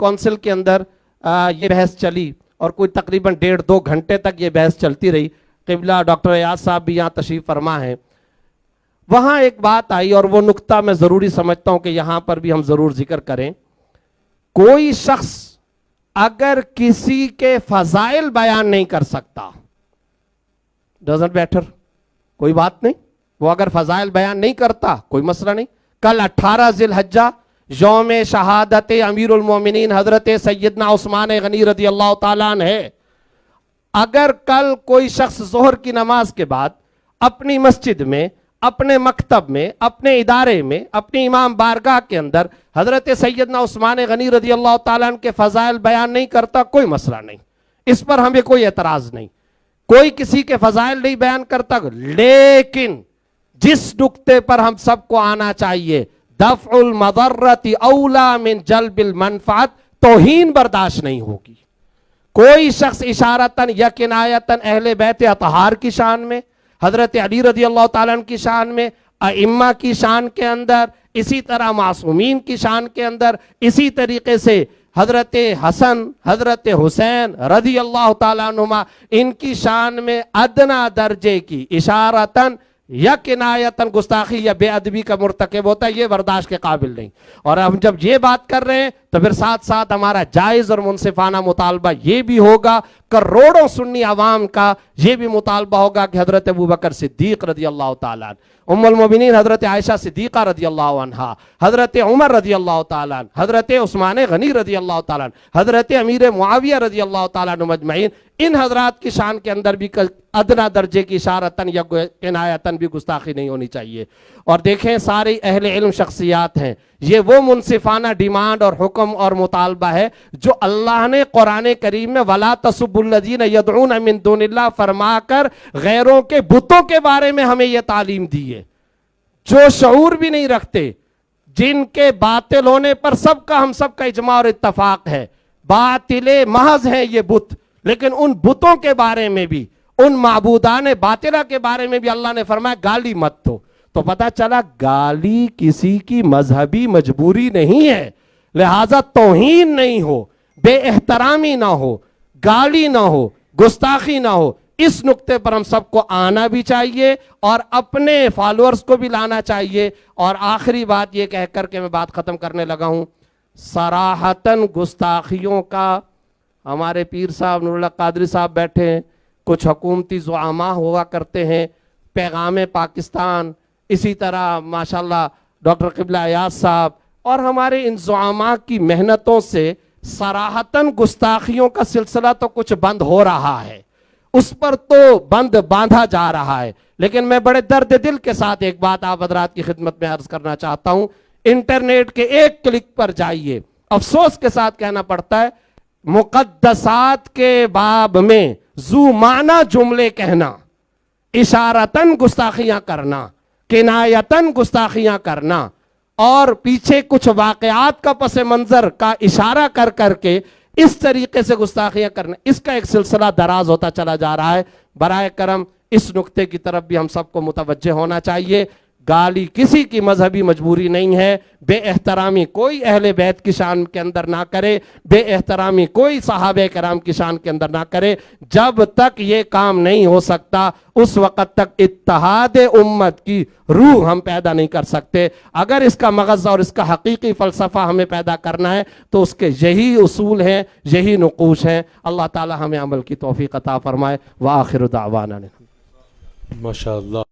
Council کے اندر یہ بحث چلی اور کوئی تقریباً 1.5-2 گھنٹے تک یہ بحث چلتی رہی. قبلہ ڈاکٹر ایاز صاحب بھی یہاں تشریف فرما ہیں. وہاں ایک بات آئی اور وہ نقطہ میں ضروری سمجھتا ہوں کہ یہاں پر بھی ہم ضرور ذکر کریں. کوئی شخص اگر کسی کے فضائل بیان نہیں کر سکتا, ڈزنٹ میٹر, کوئی بات نہیں, وہ اگر فضائل بیان نہیں کرتا کوئی مسئلہ نہیں. کل 18 ذی الحجہ یوم شہادت امیر المومنین حضرت سیدنا عثمان غنی رضی اللہ تعالیٰ عنہ ہے. اگر کل کوئی شخص ظہر کی نماز کے بعد اپنی مسجد میں, اپنے مکتب میں, اپنے ادارے میں, اپنی امام بارگاہ کے اندر حضرت سیدنا عثمان غنی رضی اللہ تعالیٰ عنہ کے فضائل بیان نہیں کرتا, کوئی مسئلہ نہیں, اس پر ہمیں کوئی اعتراض نہیں. کوئی کسی کے فضائل نہیں بیان کرتا. لیکن جس نقطے پر ہم سب کو آنا چاہیے, دفع المضرۃ اولا من جلب المنفعت, توہین برداشت نہیں ہوگی. کوئی شخص اشارتاً یا کنایتاً اہل بیت اطہار کی شان میں, حضرت علی رضی اللہ تعالیٰ عنہ کی شان میں, ائمہ کی شان کے اندر, اسی طرح معصومین کی شان کے اندر, اسی طریقے سے حضرت حسن, حضرت حسین رضی اللہ تعالیٰ عنہما, ان کی شان میں ادنا درجے کی اشارتاً یا کنایتاً گستاخی یا بے ادبی کا مرتکب ہوتا ہے, یہ برداشت کے قابل نہیں. اور ہم جب یہ بات کر رہے ہیں تو پھر ساتھ ساتھ ہمارا جائز اور منصفانہ مطالبہ یہ بھی ہوگا, کروڑوں سنی عوام کا یہ بھی مطالبہ ہوگا کہ حضرت ابوبکر صدیق رضی اللہ تعالیٰ عنہ, ام المومنین حضرت عائشہ صدیقہ رضی اللہ عنہا, حضرت عمر رضی اللہ تعالیٰ عنہ, حضرت عثمان غنی رضی اللہ تعالیٰ عنہ, حضرت امیر معاویہ رضی اللہ تعالیٰ عنہ مجمعین, ان حضرات کی شان کے اندر بھی ادنا درجے کی اشارتاً یا کنایتاً بھی گستاخی نہیں ہونی چاہیے. اور دیکھیں ساری اہل علم شخصیات ہیں, یہ وہ منصفانہ ڈیمانڈ اور حکم اور مطالبہ ہے جو اللہ نے قرآن کریم میں وَلَا تَسُبُّوا الَّذِينَ يَدْعُونَ مِن دُونِ اللَّهِ فرما کر غیروں کے بتوں کے بارے میں ہمیں یہ تعلیم دی ہے. جو شعور بھی نہیں رکھتے, جن کے باطل ہونے پر ہم سب کا اجماع اور اتفاق ہے, باطل محض ہیں یہ بت, لیکن ان بتوں کے بارے میں بھی, ان معبودان باطلہ کے بارے میں بھی اللہ نے فرمایا گالی مت دو. تو پتہ چلا گالی کسی کی مذہبی مجبوری نہیں ہے, لہٰذا توہین نہیں ہو, بے احترامی نہ ہو, گالی نہ ہو, گستاخی نہ ہو. اس نقطے پر ہم سب کو آنا بھی چاہیے اور اپنے فالورز کو بھی لانا چاہیے. اور آخری بات یہ کہہ کر کے میں بات ختم کرنے لگا ہوں, صراحتاً گستاخیوں کا ہمارے پیر صاحب نور اللہ قادری صاحب بیٹھے ہیں, کچھ حکومتی زعماء ہوا کرتے ہیں, پیغام پاکستان, اسی طرح ماشاءاللہ ڈاکٹر قبلہ ایاز صاحب, اور ہمارے ان زعماء کی محنتوں سے صراحتاً گستاخیوں کا سلسلہ تو کچھ بند ہو رہا ہے, اس پر تو بند باندھا جا رہا ہے. لیکن میں بڑے درد دل کے ساتھ ایک بات آپ حضرات کی خدمت میں عرض کرنا چاہتا ہوں, انٹرنیٹ کے ایک کلک پر جائیے, افسوس کے ساتھ کہنا پڑتا ہے, مقدسات کے باب میں ذو معنی جملے کہنا, اشارتاً گستاخیاں کرنا, کنایتاً گستاخیاں کرنا, اور پیچھے کچھ واقعات کا پس منظر کا اشارہ کر کر کے اس طریقے سے گستاخیاں کرنا, اس کا ایک سلسلہ دراز ہوتا چلا جا رہا ہے. برائے کرم اس نقطے کی طرف بھی ہم سب کو متوجہ ہونا چاہیے. گالی کسی کی مذہبی مجبوری نہیں ہے, بے احترامی کوئی اہل بیت کی شان کے اندر نہ کرے, بے احترامی کوئی صحابہ کرام کی شان کے اندر نہ کرے. جب تک یہ کام نہیں ہو سکتا اس وقت تک اتحاد امت کی روح ہم پیدا نہیں کر سکتے. اگر اس کا مغز اور اس کا حقیقی فلسفہ ہمیں پیدا کرنا ہے تو اس کے یہی اصول ہیں, یہی نقوش ہیں. اللہ تعالی ہمیں عمل کی توفیق عطا فرمائے. وآخر دعوانا. ماشاءاللہ.